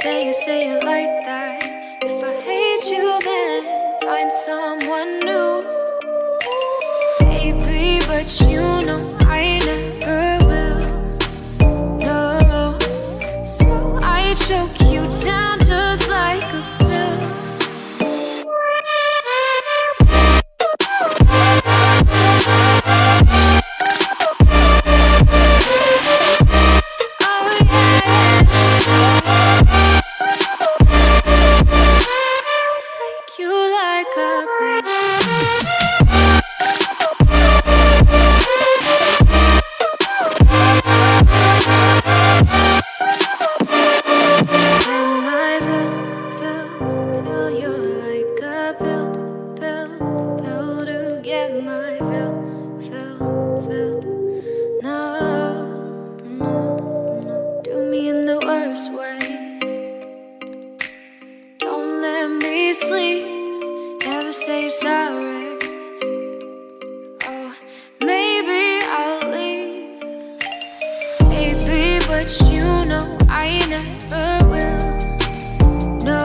Say it like that. If I hate you, then find someone new. Baby, but you know I never will. No, so I choke you down just like a pill. Sleep, never say you're sorry. Oh, maybe I'll leave, baby, but you know I never will. No,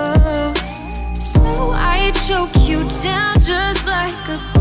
so I choke you down just like a